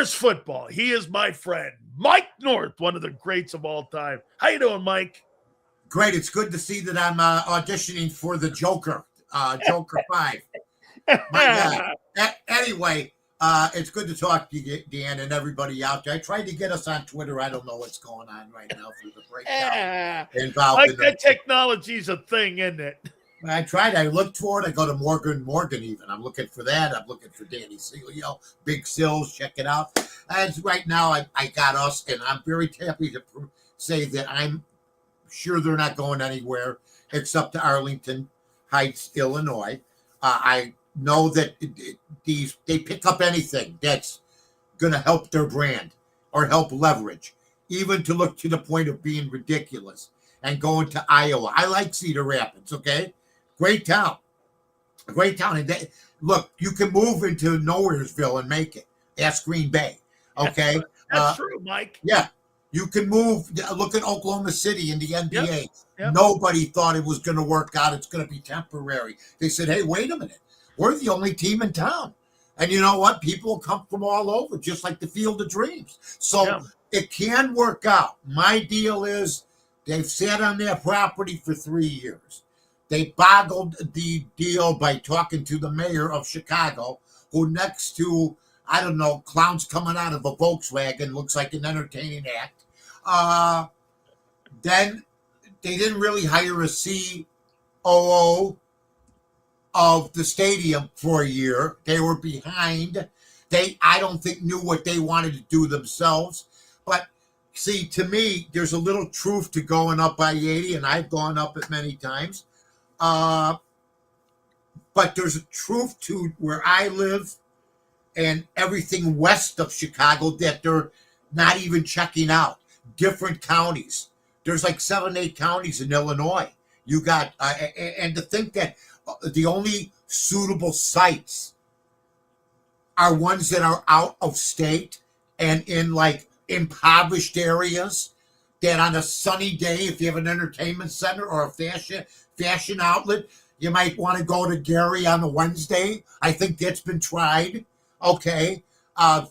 There's football. He is my friend, Mike North, one of the greats of all time. How you doing, Mike? Great. It's good to see that I'm auditioning for the Joker, Joker 5. My God. Anyway, it's good to talk to you, Dan, and everybody out there. I tried to get us on Twitter. I don't know what's going on right now through the breakdown involved. Like that technology's a thing, isn't it? I tried. I looked for it. I go to Morgan even. I'm looking for that. I'm looking for Dan Sileo, Big Sills. Check it out. As right now, I got us, and I'm very happy to say that I'm sure they're not going anywhere except to Arlington Heights, Illinois. I know that they pick up anything that's going to help their brand or help leverage, even to look to the point of being ridiculous and going to Iowa. I like Cedar Rapids, okay? Great town. And look, you can move into Nowheresville and make it. Ask Green Bay, okay? That's true, Mike. Yeah. You can move. Look at Oklahoma City in the NBA. Yep. Nobody thought it was going to work out. It's going to be temporary. They said, hey, wait a minute. We're the only team in town. And you know what? People come from all over, just like the Field of Dreams. So it can work out. My deal is they've sat on their property for 3 years. They boggled the deal by talking to the mayor of Chicago, who next to, I don't know, clowns coming out of a Volkswagen, looks like an entertaining act. Then they didn't really hire a COO of the stadium for a year. They were behind. I don't think, knew what they wanted to do themselves. But see, to me, there's a little truth to going up I-80, and I've gone up it many times. But there's a truth to where I live and everything west of Chicago that they're not even checking out. Different counties. There's like 7, 8 counties in Illinois. You got, and to think that the only suitable sites are ones that are out of state and in like impoverished areas, that on a sunny day, if you have an entertainment center or a fashion outlet, you might want to go to Gary on a Wednesday. I think that's been tried. Okay.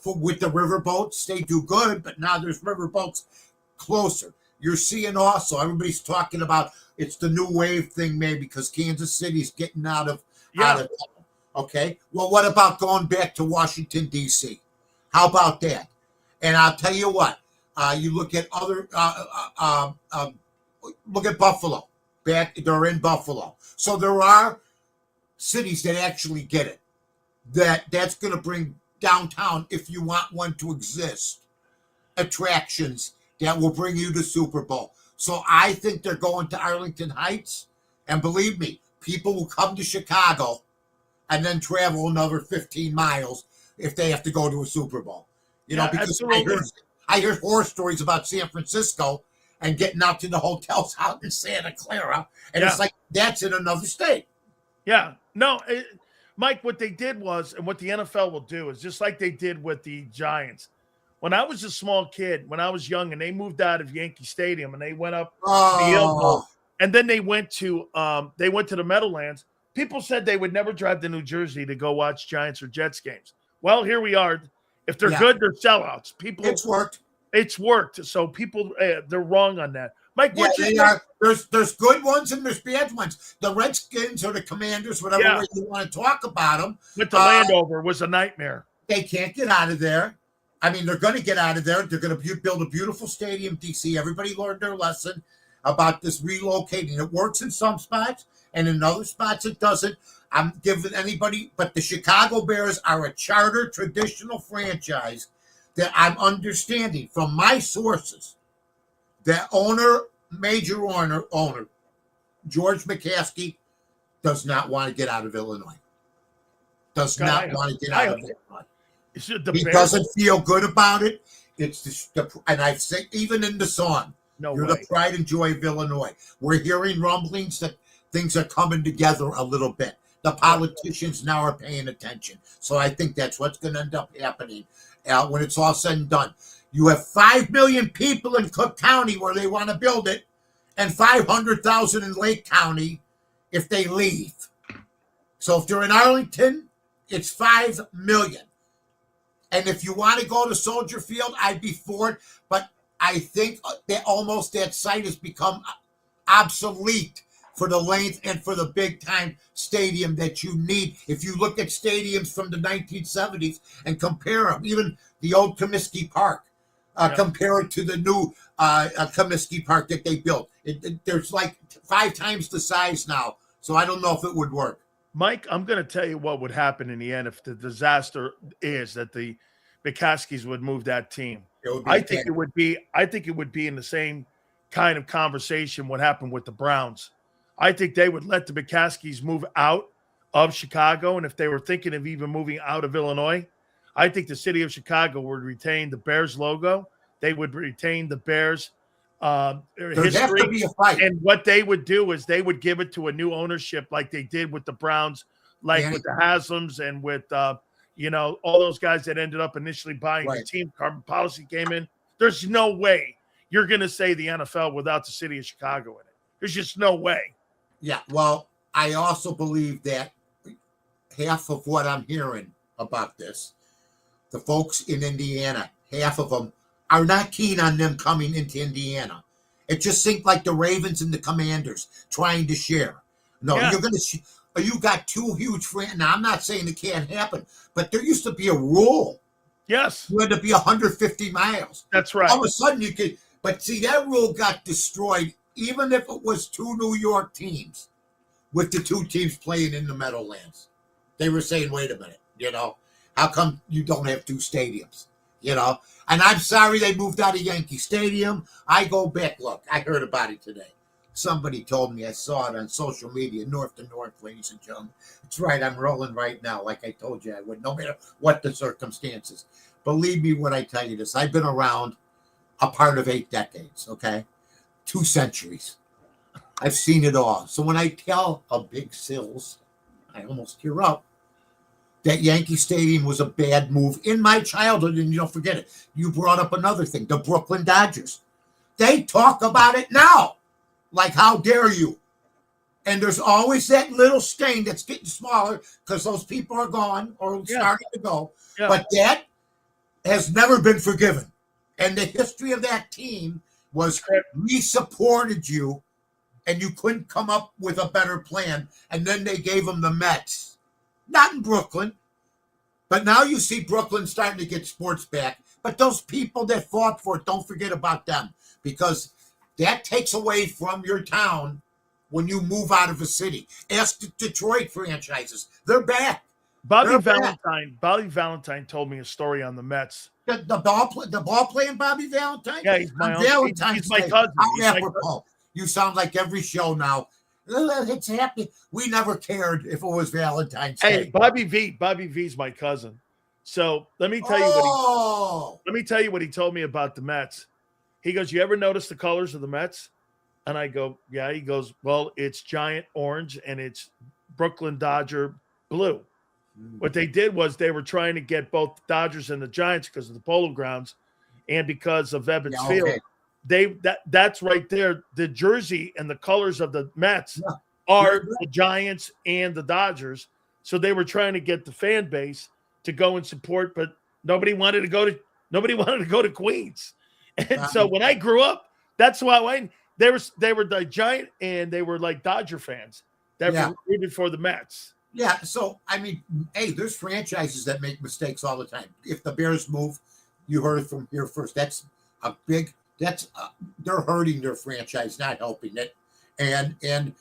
With the riverboats, they do good, but now there's riverboats closer. You're seeing also, everybody's talking about it's the new wave thing, maybe because Kansas City's getting out of town. Okay. Well, what about going back to Washington, D.C.? How about that? And I'll tell you what, you look at other, look at Buffalo. They're in Buffalo. So there are cities that actually get it. That's going to bring downtown, if you want one to exist, attractions that will bring you to Super Bowl. So I think they're going to Arlington Heights. And believe me, people will come to Chicago and then travel another 15 miles if they have to go to a Super Bowl. You know, because I hear horror stories about San Francisco and getting out to the hotels out in Santa Clara. And it's like, that's in another state. Yeah. No, Mike, what they did was, and what the NFL will do is just like they did with the Giants. When I was a small kid, when I was young, and they moved out of Yankee Stadium and they went up the Hill, and then they went to the Meadowlands, people said they would never drive to New Jersey to go watch Giants or Jets games. Well, here we are. If they're good, they're sellouts. It's worked. It's worked. So people, they're wrong on that. Mike, they are. There's good ones and there's bad ones. The Redskins or the Commanders, whatever way you want to talk about them. But the Landover was a nightmare. They can't get out of there. I mean, they're going to get out of there. They're going to build a beautiful stadium, DC. Everybody learned their lesson about this relocating. It works in some spots, and in other spots it doesn't. I'm giving anybody, but the Chicago Bears are a charter traditional franchise that I'm understanding from my sources. The major owner, George McCaskey, does not want to get out of Illinois. Does not want to get out of Illinois. He doesn't feel good about it. It's and I've said even in the song, you're the pride and joy of Illinois. We're hearing rumblings that things are coming together a little bit. The politicians now are paying attention. So I think that's what's going to end up happening when it's all said and done. You have 5 million people in Cook County where they want to build it, and 500,000 in Lake County if they leave. So if they're in Arlington, it's 5 million. And if you want to go to Soldier Field, I'd be for it. But I think that almost that site has become obsolete for the length and for the big time stadium that you need. If you look at stadiums from the 1970s and compare them, even the old Comiskey Park, compare it to the new Comiskey Park that they built. There's like 5 times the size now. So I don't know if it would work. Mike, I'm going to tell you what would happen in the end if the disaster is that the McCaskies would move that team. I think it would be in the same kind of conversation what happened with the Browns. I think they would let the McCaskies move out of Chicago, and if they were thinking of even moving out of Illinois, I think the city of Chicago would retain the Bears logo. They would retain the Bears history. To be a fight. And what they would do is they would give it to a new ownership like they did with the Browns, like with the Haslams and with all those guys that ended up initially buying the team. Carbon Policy came in. There's no way you're going to say the NFL without the city of Chicago in it. There's just no way. Yeah, well, I also believe that half of what I'm hearing about this, the folks in Indiana, half of them are not keen on them coming into Indiana. It just seemed like the Ravens and the Commanders trying to share. No, you're going to. You got 2 huge friends. Now, I'm not saying it can't happen, but there used to be a rule. Yes. You had to be 150 miles. That's right. All of a sudden you could, but see, that rule got destroyed, even if it was 2 New York teams with the 2 teams playing in the Meadowlands. They were saying, wait a minute, how come you don't have 2 stadiums? And I'm sorry they moved out of Yankee Stadium. I go back, look, I heard about it today. Somebody told me, I saw it on social media, north to north, ladies and gentlemen. That's right, I'm rolling right now, like I told you I would, no matter what the circumstances. Believe me when I tell you this. I've been around a part of 8 decades, okay? 2 centuries. I've seen it all. So when I tell a big sills, I almost tear up, that Yankee Stadium was a bad move in my childhood, and you don't forget it. You brought up another thing, the Brooklyn Dodgers. They talk about it now. Like, how dare you? And there's always that little stain that's getting smaller because those people are gone or starting to go. Yeah. But that has never been forgiven. And the history of that team was we supported you and you couldn't come up with a better plan. And then they gave them the Mets. Not in Brooklyn. But now you see Brooklyn starting to get sports back. But those people that fought for it, don't forget about them. Because that takes away from your town when you move out of a city. Ask the Detroit franchises. They're back. Bobby Valentine told me a story on the Mets. The ball playing Bobby Valentine? Yeah, he's my uncle. He's my cousin. You sound like every show now. It's happening. We never cared if it was Valentine's Day. Hey, Bobby V's my cousin. So let me tell you what he told me about the Mets. He goes, you ever notice the colors of the Mets? And I go, yeah. He goes, well, it's giant orange and it's Brooklyn Dodger blue. What they did was they were trying to get both the Dodgers and the Giants because of the Polo Grounds and because of Evans Field. That's right there. The jersey and the colors of the Mets are the Giants and the Dodgers. So they were trying to get the fan base to go and support, but nobody wanted to go to Queens. And so when I grew up, that's why they were the Giant and they were like Dodger fans that were rooted for the Mets. Yeah, so I mean, hey, there's franchises that make mistakes all the time. If the Bears move, you heard it from here first. They're hurting their franchise, not helping it, and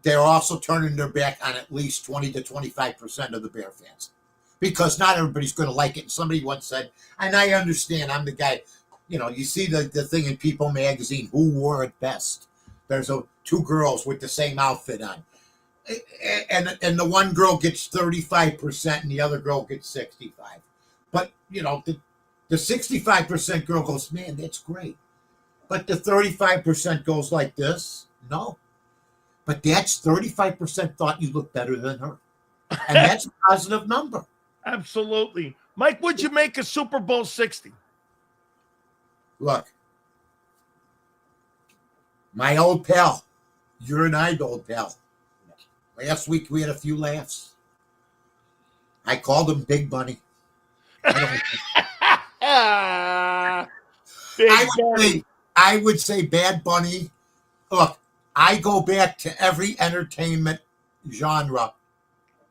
they're also turning their back on at least 20 to 25% of the Bear fans because not everybody's going to like it. And somebody once said, and I understand, I'm the guy. You see the thing in People magazine, who wore it best? There's 2 girls with the same outfit on. And the one girl gets 35% and the other girl gets 65%. But, the 65% girl goes, man, that's great. But the 35% goes like this. No. But that's 35% thought you looked better than her. And that's a positive number. Absolutely. Mike, would you make a Super Bowl 60? Look, my old pal, you're an old pal. Last week we had a few laughs. I called him Big Bunny. I would say Bad Bunny. Look, I go back to every entertainment genre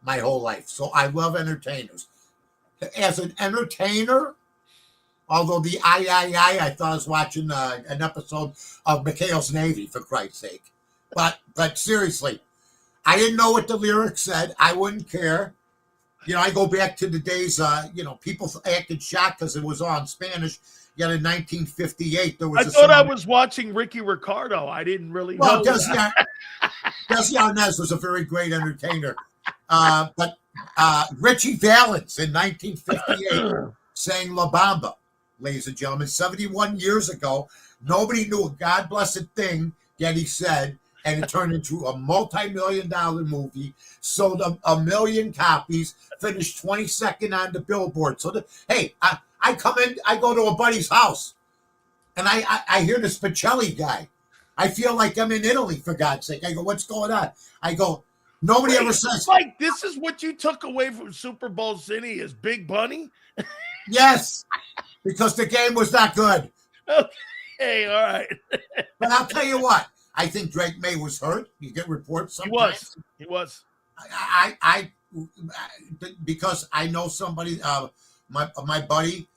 my whole life, so I love entertainers. As an entertainer, although I thought I was watching an episode of McHale's Navy, for Christ's sake. But seriously, I didn't know what the lyrics said. I wouldn't care. I go back to the days, people acted shocked because it was all in Spanish. Yet in 1958, there was I was watching Ricky Ricardo. I didn't really know. Desi Arnaz was a very great entertainer. But Richie Valens in 1958 sang La Bamba, ladies and gentlemen, 71 years ago. Nobody knew a God-blessed thing that he said, and it turned into a multi-million-dollar movie, sold a million copies, finished 22nd on the Billboard. So, I come in, I go to a buddy's house, and I hear this Pacelli guy. I feel like I'm in Italy, for God's sake. I go, what's going on? I go, nobody ever says. Mike, this is what you took away from Super Bowl City is Big Bunny? Yes, because the game was not good. Okay, all right. But I'll tell you what. I think Drake May was hurt. You get reports sometimes. He was. I because I know somebody, my buddy,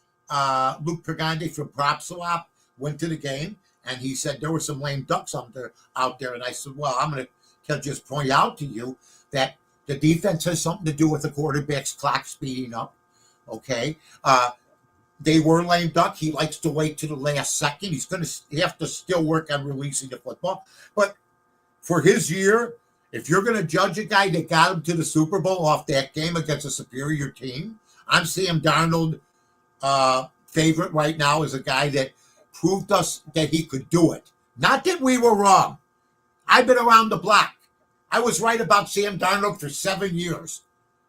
Luke Pregande from Prop Swap went to the game, and he said there were some lame ducks out there. And I said, well, I'm going to just point out to you that the defense has something to do with the quarterback's clock speeding up. Okay. They were lame duck. He likes to wait to the last second. He's going to have to still work on releasing the football. But for his year, if you're going to judge a guy that got him to the Super Bowl off that game against a superior team, I'm Sam Darnold favorite right now as a guy that proved us that he could do it. Not that we were wrong. I've been around the block. I was right about Sam Darnold for 7 years.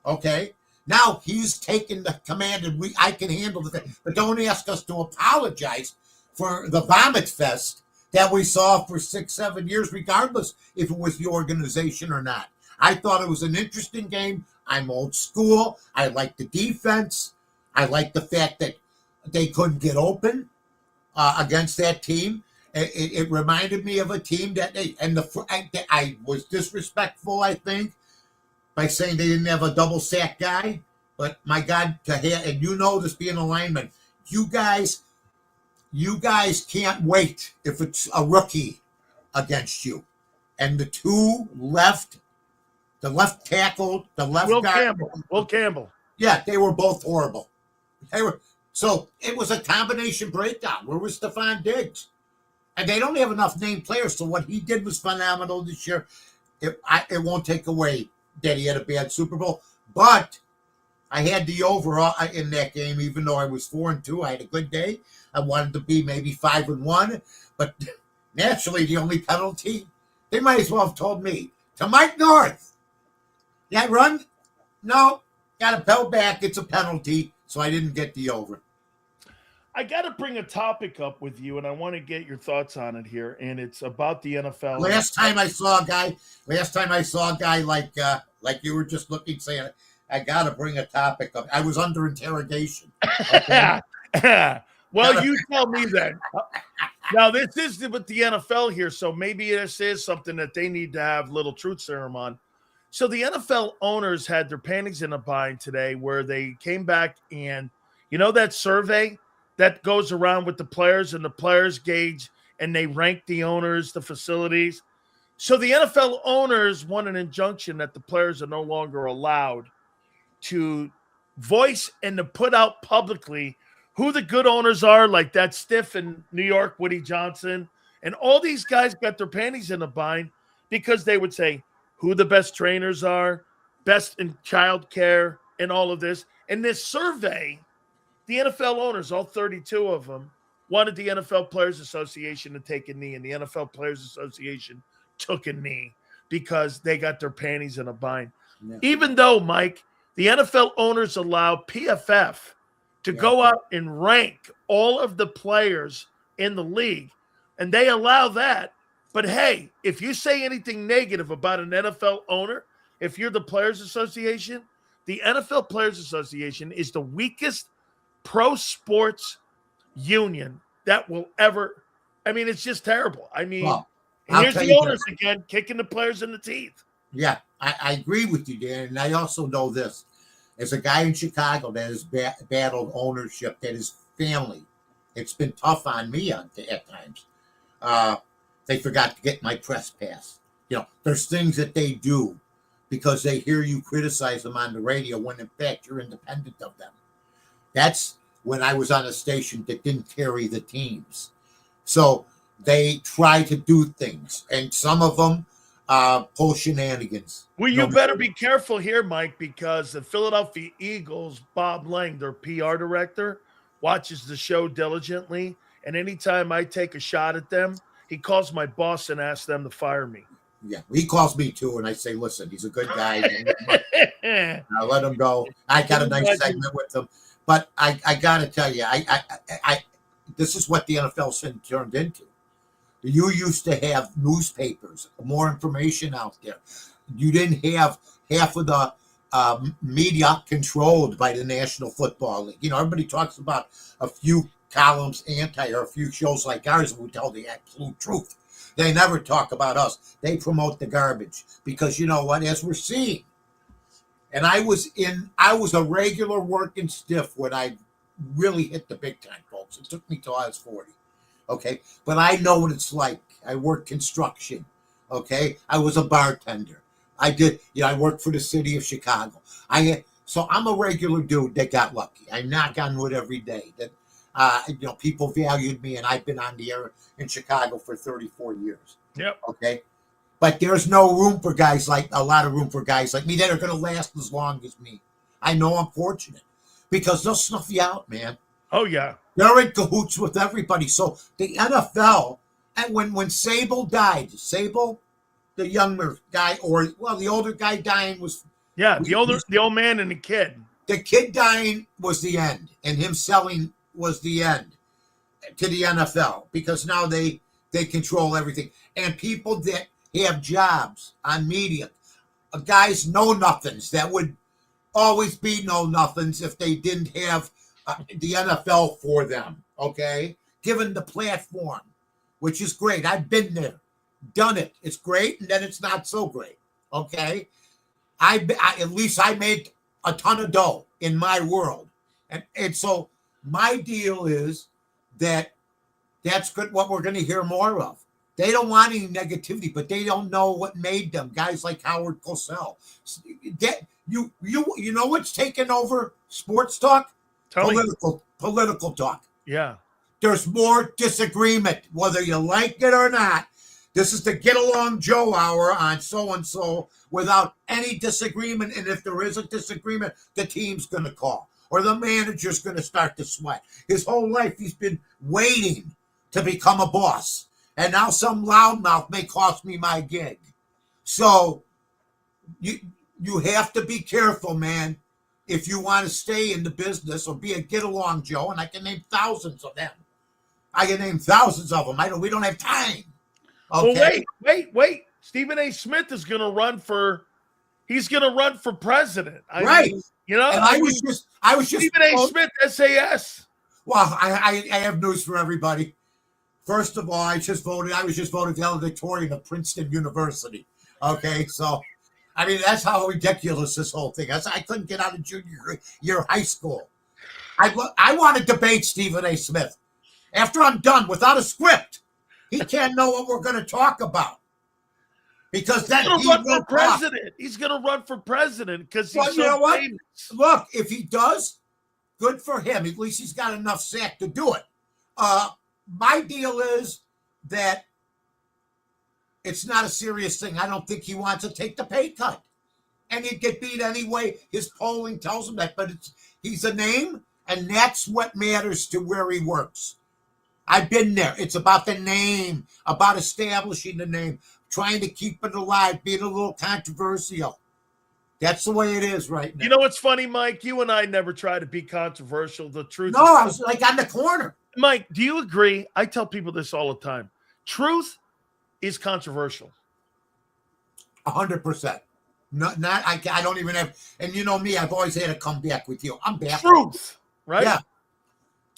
Okay? Now he's taken the command, and I can handle the thing. But don't ask us to apologize for the vomit fest that we saw for 6-7 years, regardless if it was the organization or not. I thought it was an interesting game. I'm old school. I like the defense. I like the fact that they couldn't get open against that team. It reminded me of a team that I was disrespectful, I think, by saying they didn't have a double sack guy. But my God, and this being a lineman, you guys can't wait if it's a rookie against you. And the two the left tackle, the left guard. Will Campbell. Yeah, they were both horrible. So it was a combination breakdown. Where was Stephon Diggs? And they don't have enough named players, so what he did was phenomenal this year. It won't take away that he had a bad Super Bowl, but I had the overall in that game, even though I was 4-2. I had a good day. I wanted to be maybe 5-1, but naturally, the only penalty, they might as well have told me, to Mike North. Yeah, run? No, got to bell back. It's a penalty, so I didn't get the over. I got to bring a topic up with you, and I want to get your thoughts on it here, and it's about the NFL. Last time I saw a guy like you were just looking, saying, I got to bring a topic up. I was under interrogation. Okay? Well, you tell me then. Now, this is with the NFL here, so maybe this is something that they need to have little truth serum on. So the NFL owners had their panties in a bind today where they came back and, that survey that goes around with the players and the players gauge, and they rank the owners, the facilities. So the NFL owners want an injunction that the players are no longer allowed to voice and to put out publicly who the good owners are, like that stiff in New York, Woody Johnson. And all these guys got their panties in a bind because they would say who the best trainers are, best in child care, and all of this. And this survey, the NFL owners, all 32 of them, wanted the NFL Players Association to take a knee, and the NFL Players Association took a knee because they got their panties in a bind. Yeah. Even though, Mike, the NFL owners allow PFF to go out and rank all of the players in the league, and they allow that. But, hey, if you say anything negative about an NFL owner, if you're the Players Association, the NFL Players Association is the weakest pro sports union that will ever. I mean, it's just terrible. I mean, Well, and I'll here's tell the you owners this. again, kicking the players in the teeth. Yeah, I agree with you, Dan. And I also know this. As a guy in Chicago that has battled ownership, that is family, it's been tough on me at times. They forgot to get my press pass. There's things that they do because they hear you criticize them on the radio when in fact you're independent of them. That's when I was on a station that didn't carry the teams. So they try to do things, and some of them pull shenanigans. Well, you better be careful here, Mike, because the Philadelphia Eagles, Bob Lang, their PR director, watches the show diligently. And anytime I take a shot at them, he calls my boss and asks them to fire me. Yeah, he calls me too, and I say, listen, he's a good guy. I'll let him go. I got a nice segment with him. But I got to tell you, I this is what the NFL's turned into. You used to have newspapers, more information out there. You didn't have half of the media controlled by the National Football League. Everybody talks about a few columns or a few shows like ours who tell the absolute truth. They never talk about us. They promote the garbage because you know what? As we're seeing, and I was a regular working stiff when I really hit the big time, folks. It took me till I was 40. Okay, but I know what it's like. I worked construction. Okay, I was a bartender. I worked for the city of Chicago. So I'm a regular dude that got lucky. I knock on wood every day that people valued me, and I've been on the air in Chicago for 34 years. Yep. Okay, but there's no room for a lot of room for guys like me that are going to last as long as me. I know I'm fortunate because they'll snuff you out, man. Oh yeah. They're in cahoots with everybody. So the NFL, and when Sable died, the younger guy, the older guy dying was the old man and the kid. The kid dying was the end, and him selling was the end to the NFL because now they control everything. And people that have jobs on media, guys know nothings that would always be know nothings if they didn't have the NFL for them, okay? Given the platform, which is great. I've been there, done it. It's great, and then it's not so great, okay? At least I made a ton of dough in my world. And so my deal is that's good, what we're going to hear more of. They don't want any negativity, but they don't know what made them. Guys like Howard Cosell. You know what's taken over sports talk? Political talk. Yeah. There's more disagreement, whether you like it or not. This is the Get Along Joe Hour on so-and-so without any disagreement. And if there is a disagreement, the team's going to call or the manager's going to start to sweat. His whole life, he's been waiting to become a boss. And now some loudmouth may cost me my gig. So you have to be careful, man, if you want to stay in the business or be a get-along Joe, and I can name thousands of them. We don't have time. Okay? Well, wait. Stephen A. Smith is going to run for president. Right. And I was just Stephen A. Smith, SAS. Well, I have news for everybody. First of all, I was just voted valedictorian of Princeton University. Okay, so I mean that's how ridiculous this whole thing is. I couldn't get out of junior year high school. I want to debate Stephen A. Smith. After I'm done, without a script, he can't know what we're going to talk about. Because then he's going to run for president. He's going to run for president because he's you know what? famous. Look, if he does, good for him. At least he's got enough sack to do it. My deal is that it's not a serious thing. I don't think he wants to take the pay cut. And he'd get beat anyway. His polling tells him that. But he's a name, and that's what matters to where he works. I've been there. It's about the name, about establishing the name, trying to keep it alive, being a little controversial. That's the way it is right now. You know what's funny, Mike? You and I never try to be controversial. The truth No, I was like on the corner. Mike, do you agree? I tell people this all the time. Truth is controversial. 100%. I don't even have, and you know me, I've always had to come back with you. I'm back. Truth, right? Yeah.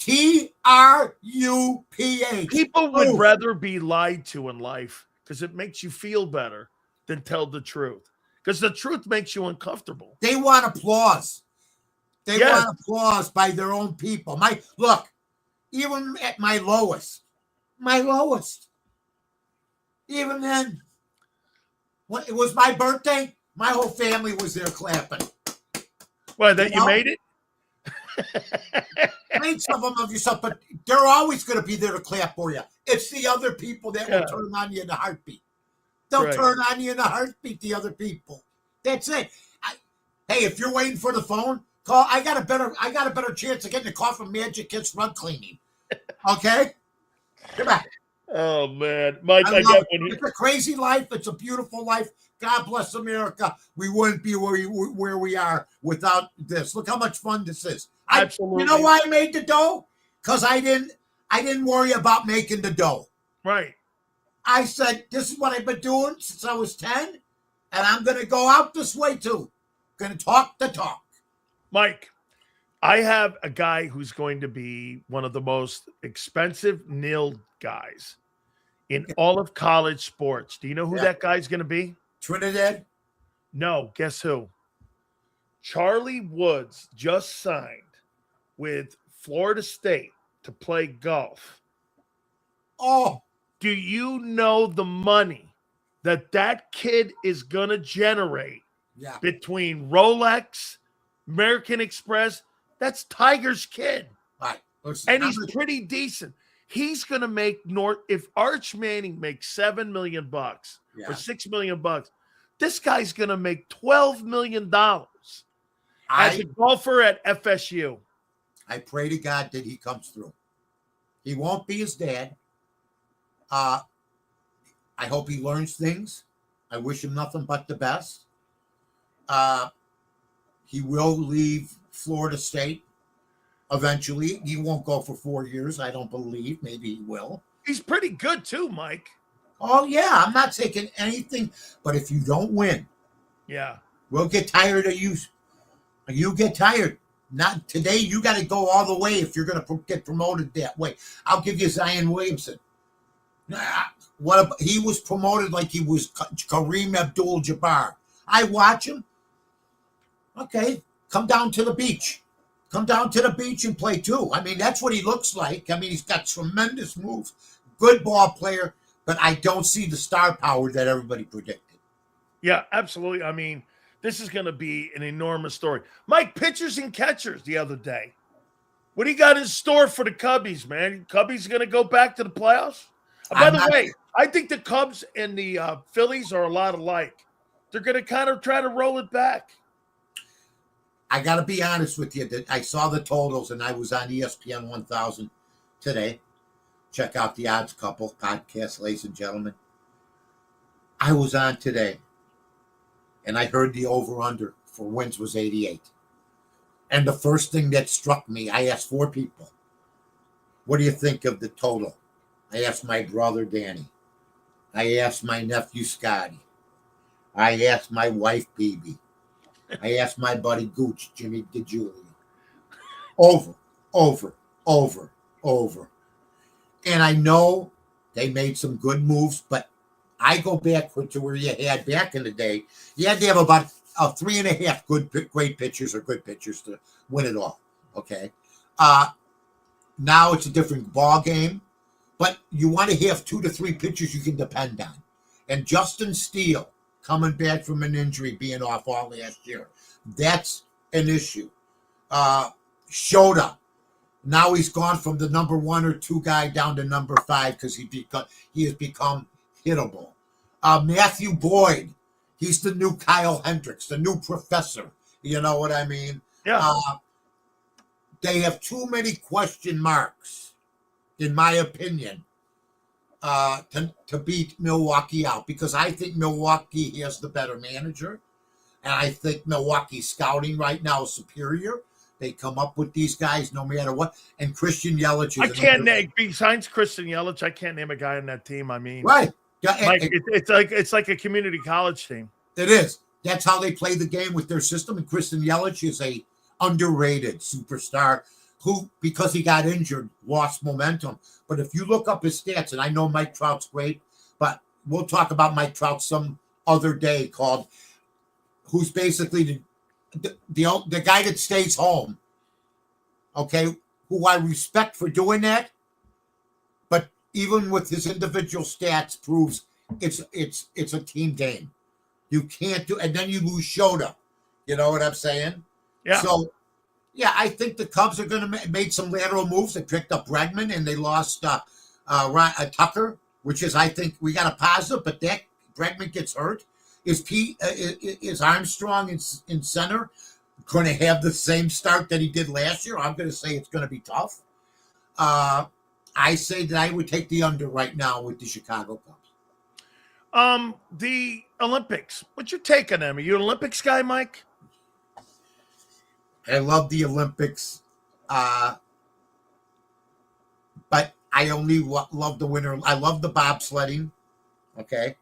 TRUPH. People would rather be lied to in life because it makes you feel better than tell the truth. Because the truth makes you uncomfortable. They want applause. They Yes. want applause by their own people. Look, even at my lowest, even then, when it was my birthday, my whole family was there clapping. Well, that you made it? Made some of them of yourself, but they're always going to be there to clap for you. It's the other people that will turn on you in a heartbeat. They'll turn on you in a heartbeat, the other people. That's it. Hey, if you're waiting for the phone, call. I got a better chance of getting a call from Magic Kids Rug Cleaning. Okay? Come on. Oh, man. Mike, I got one. It's a crazy life. It's a beautiful life. God bless America. We wouldn't be where we are without this. Look how much fun this is. Absolutely. You know why I made the dough? Because I didn't worry about making the dough. Right. I said, this is what I've been doing since I was 10, and I'm going to go out this way too. Going to talk the talk. Mike, I have a guy who's going to be one of the most expensive nil guys in all of college sports. Do you know who that guy's going to be? Trinidad? No, guess who? Charlie Woods just signed with Florida State to play golf. Oh. Do you know the money that kid is going to generate between Rolex, American Express? That's Tiger's kid. Right. And he's pretty decent. He's going to make if Arch Manning makes $7 million or $6 million, this guy's going to make $12 million as a golfer at FSU. I pray to God that he comes through. He won't be his dad. I hope he learns things. I wish him nothing but the best. He will leave Florida State eventually. He won't go for 4 years, I don't believe. Maybe he will. He's pretty good too, Mike. Oh, yeah. I'm not taking anything. But if you don't win, we'll get tired of you. You get tired. Not today. You got to go all the way if you're going to get promoted that way. I'll give you Zion Williamson. He was promoted like he was Kareem Abdul-Jabbar. I watch him. Okay, come down to the beach. Come down to the beach and play too. I mean, that's what he looks like. I mean, he's got tremendous moves. Good ball player, but I don't see the star power that everybody predicted. Yeah, absolutely. I mean, this is going to be an enormous story. Mike, pitchers and catchers the other day. What do you got in store for the Cubbies, man? Cubbies going to go back to the playoffs? By the way, I think the Cubs and the Phillies are a lot alike. They're going to kind of try to roll it back. I got to be honest with you. That I saw the totals, and I was on ESPN 1000 today. Check out the Odds Couple podcast, ladies and gentlemen. I was on today, and I heard the over-under for wins was 88. And the first thing that struck me, I asked 4 people, what do you think of the total? I asked my brother, Danny. I asked my nephew, Scotty. I asked my wife, Bibi. I asked my buddy, Gooch, Jimmy DeJulia. Over. And I know they made some good moves, but I go back to where you had back in the day. You had to have about 3.5 great pitchers or good pitchers to win it all. Okay. Now it's a different ball game. But you want to have 2 to 3 pitchers you can depend on. And Justin Steele, coming back from an injury, being off all last year, that's an issue. Shota, now he's gone from the number 1 or 2 guy down to number 5 because he has become hittable. Matthew Boyd, he's the new Kyle Hendricks, the new professor. You know what I mean? Yeah. They have too many question marks, in my opinion, to beat Milwaukee out, because I think Milwaukee has the better manager, and I think Milwaukee's scouting right now is superior. They come up with these guys no matter what. And Christian Yelich is besides Christian Yelich, I can't name a guy on that team. I mean, right. Yeah, it's like a community college team. It is. That's how they play the game with their system. And Christian Yelich is a underrated superstar. who, because he got injured, lost momentum. But if you look up his stats, and I know Mike Trout's great, but we'll talk about Mike Trout some other day, called who's basically the guy that stays home, okay, who I respect for doing that, but even with his individual stats proves it's a team game. You can't do, and then you lose Shota. You know what I'm saying? Yeah. So, yeah, I think the Cubs are going to make some lateral moves. They picked up Bregman and they lost Tucker, which is, I think, we got a positive, but that Bregman gets hurt. Is Armstrong in center going to have the same start that he did last year? I'm going to say it's going to be tough. I say that I would take the under right now with the Chicago Cubs. The Olympics. What's your take on them? Are you an Olympics guy, Mike? I love the Olympics, but I only love the winter. I love the bobsledding. Okay,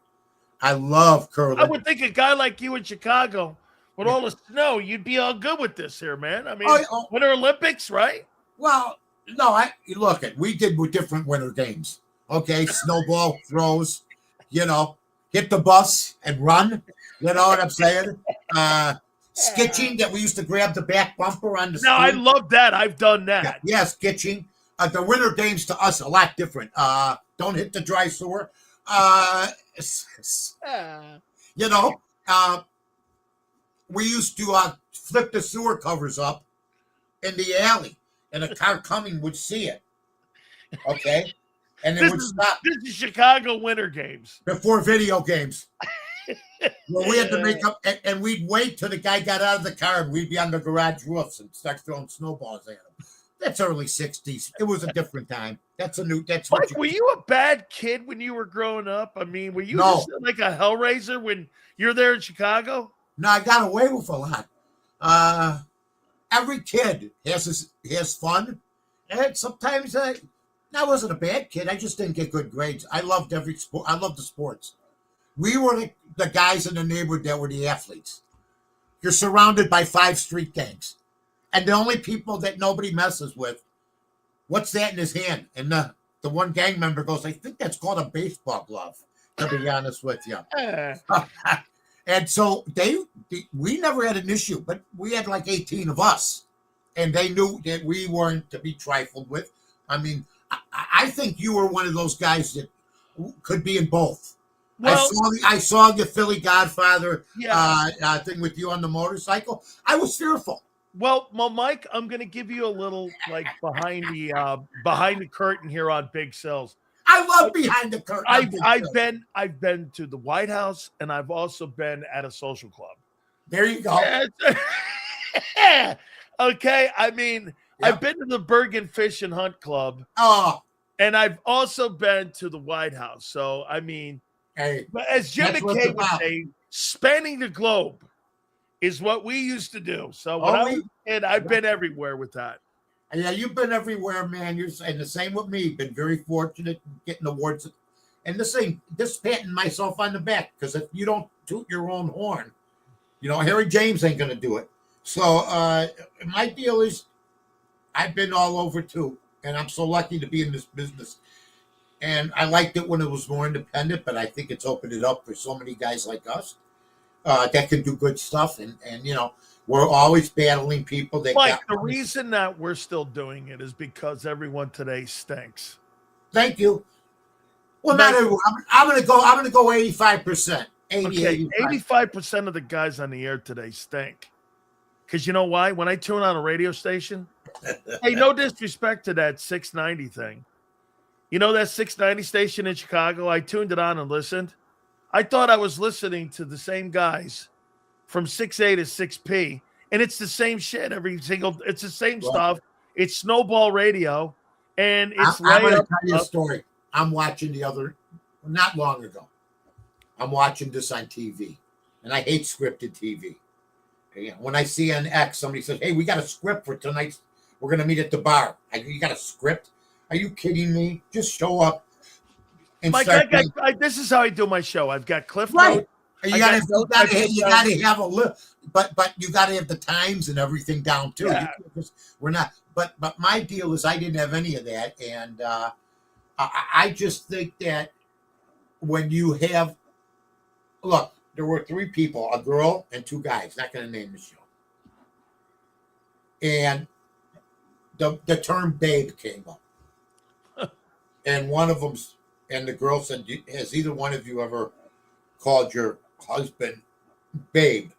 I love curling. I would think a guy like you in Chicago, with all the snow, you'd be all good with this here, man. I mean, Winter Olympics, right? Well, no, look at we did with different winter games. Okay, snowball throws, hit the bus and run. You know what I'm saying? Skitching that we used to grab the back bumper on the No, I love that. I've done that. Yeah, skitching. The winter games to us a lot different. Don't hit the dry sewer. We used to flip the sewer covers up in the alley, and a car coming would see it. Okay, and it would stop. This is Chicago winter games before video games. Well, we had to make up, and we'd wait till the guy got out of the car, and we'd be on the garage roofs and start throwing snowballs at him. That's early '60s. It was a different time. That's Mike, were you a bad kid when you were growing up? I mean, were you just like a hellraiser when you're there in Chicago? No, I got away with a lot. Every kid has fun, and sometimes I wasn't a bad kid. I just didn't get good grades. I loved every sport. I loved the sports. We were the guys in the neighborhood that were the athletes. You're surrounded by 5 street gangs. And the only people that nobody messes with, what's that in his hand? And the one gang member goes, I think that's called a baseball glove, to be honest with you. And so we never had an issue, but we had like 18 of us. And they knew that we weren't to be trifled with. I mean, I think you were one of those guys that could be in both. Well, I saw the Philly Godfather thing with you on the motorcycle. I was fearful. Well, Mike, I'm going to give you a little like behind the curtain here on Big Cells. I love behind the curtain. I've been to the White House, and I've also been at a social club. There you go. Okay, I mean, I've been to the Bergen Fish and Hunt Club. Oh, and I've also been to the White House. So I mean. Hey, but as Jim McKay would say, spanning the globe is what we used to do. So when I was a kid, I've been everywhere with that. Yeah, you've been everywhere, man. And the same with me. Been very fortunate getting awards. And the same, just patting myself on the back, because if you don't toot your own horn, Harry James ain't going to do it. So my deal is I've been all over too. And I'm so lucky to be in this business. And I liked it when it was more independent, but I think it's opened it up for so many guys like us that can do good stuff. And we're always battling people. Mike, the reason that we're still doing it is because everyone today stinks. Thank you. Well, not everyone. I'm going to go 85%. 85% of the guys on the air today stink. Because you know why? When I tune on a radio station, hey, no disrespect to that 690 thing. You know that 690 station in Chicago? I tuned it on and listened. I thought I was listening to the same guys from 6A to 6P, and it's the same shit it's the same stuff. It's snowball radio, and it's I'm going to tell you a story. I'm watching not long ago. I'm watching this on TV, and I hate scripted TV. When I see on X, somebody says, hey, we got a script for tonight. We're going to meet at the bar. You got a script? Are you kidding me? Just show up. And Mike, this is how I do my show. I've got Cliff Notes. You got to have a look, but you got to have the times and everything down too. Yeah. We're not. but my deal is I didn't have any of that, and I just think that when you have, look, there were 3 people, a girl and 2 guys. Not going to name the show, and the term "babe" came up, and one of them's, and the girl said, "Has either one of you ever called your husband babe?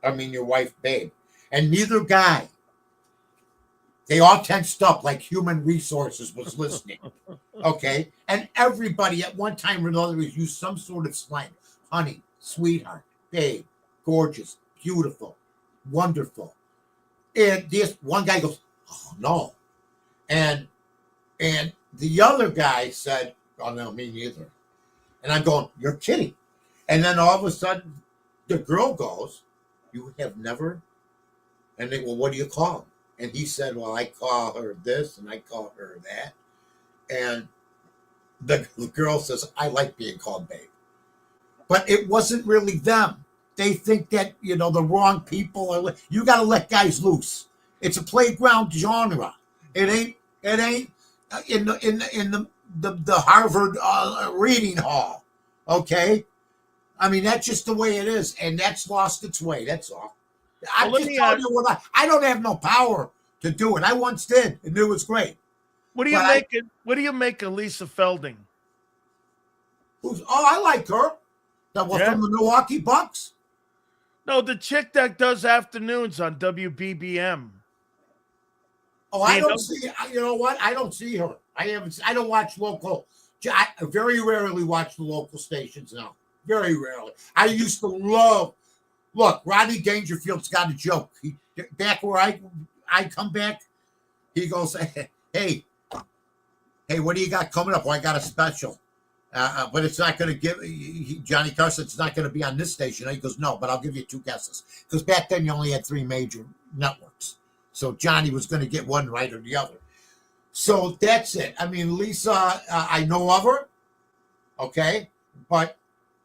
I mean, your wife babe?" And neither guy. They all tensed up like human resources was listening. Okay? And everybody at one time or another has used some sort of slang. Honey, sweetheart, babe, gorgeous, beautiful, wonderful. And this one guy goes, "Oh no." And the other guy said, "Oh no, me neither." And I'm going, "You're kidding." And then all of a sudden the girl goes, "You have never?" And they, "Well, what do you call him?" And he said, "Well, I call her this and I call her that." And the girl says, "I like being called babe." But it wasn't really them. They think that, the wrong people are. You got to let guys loose. It's a playground genre. It ain't in the Harvard reading hall. Okay? I mean, that's just the way it is. And that's lost its way. That's all. I'm just telling you what I don't have no power to do it. I once did, and it was great. What do you make it? What do you make of Lisa Felding? I like her. That was from the Milwaukee Bucks. No, the chick that does afternoons on WBBM. Oh, I don't see. You know what? I don't see her. I don't watch local. I very rarely watch the local stations now. Very rarely. I used to love. Look, Rodney Dangerfield's got a joke. Back where I come back, he goes, hey, what do you got coming up? Well, I got a special. But it's not going to give, Johnny Carson, it's not going to be on this station. He goes, "No, but I'll give you 2 guesses." Because back then you only had 3 major networks. So Johnny was going to get one right or the other. So that's it. I mean, Lisa, I know of her. Okay. But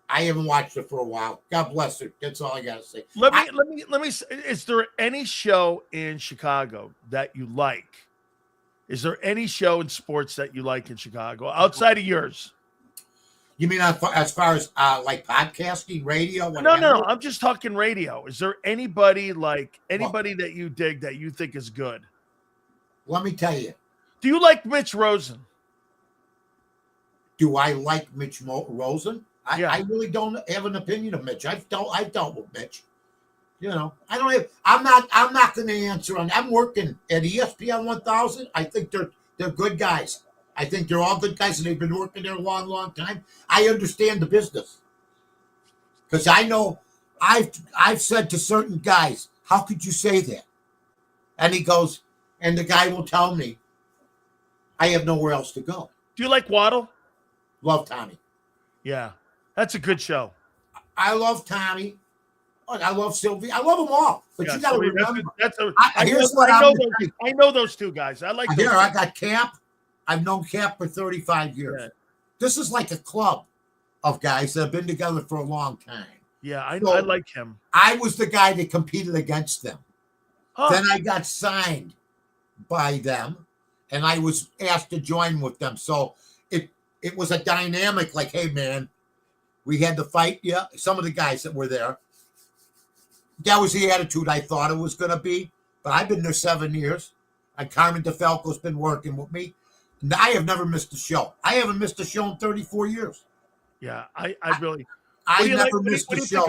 I haven't watched her for a while. God bless her. That's all I got to say. Let me. Is there any show in Chicago that you like? Is there any show in sports that you like in Chicago outside of yours? You mean as far as like podcasting, radio? No. I'm just talking radio. Is there anybody that you dig that you think is good? Let me tell you. Do you like Mitch Rosen? Do I like Mitch Rosen? I really don't have an opinion of Mitch. I've dealt with Mitch. I don't have. I'm not going to answer on. I'm working at ESPN 1000. I think they're good guys. I think they're all good guys, and they've been working there a long, long time. I understand the business because I know I've said to certain guys, "How could you say that?" And he goes, and the guy will tell me, "I have nowhere else to go." Do you like Waddle? Love Tommy. Yeah, that's a good show. I love Tommy. I love Sylvie. I love them all. But you got to remember. I know those 2 guys. I like. I got Camp. I've known Camp for 35 years. Yeah. This is like a club of guys that have been together for a long time. Yeah, I like him. I was the guy that competed against them. Huh. Then I got signed by them, and I was asked to join with them. So it was a dynamic, like, hey, man, we had to fight. Yeah, some of the guys that were there. That was the attitude I thought it was going to be. But I've been there 7 years, and Carmen DeFalco's been working with me. And I have never missed a show. I haven't missed a show in 34 years. Yeah, I really. I never missed a show.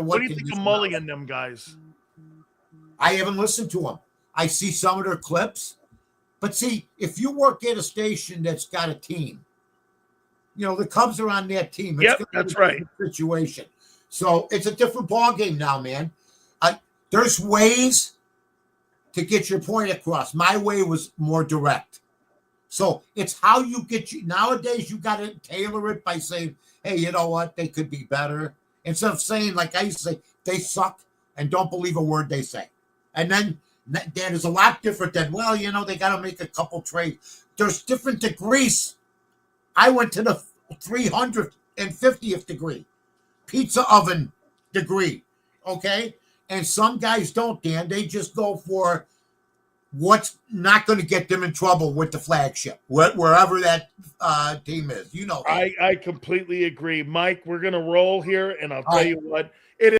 What do you think of Mully and them guys? I haven't listened to them. I see some of their clips. But see, if you work at a station that's got a team, the Cubs are on that team. Yep, that's right. Situation. So it's a different ballgame now, man. There's ways to get your point across. My way was more direct. So it's how you nowadays you got to tailor it by saying, hey, you know what? They could be better. Instead of saying, like I used to say, they suck and don't believe a word they say. And then that is a lot different than, well, they got to make a couple trades. There's different degrees. I went to the 350th degree, pizza oven degree. Okay. And some guys don't, Dan. They just go for what's not going to get them in trouble with the flagship, wherever that team is. You know that. I completely agree. Mike, we're going to roll here, and I'll All tell right. you what,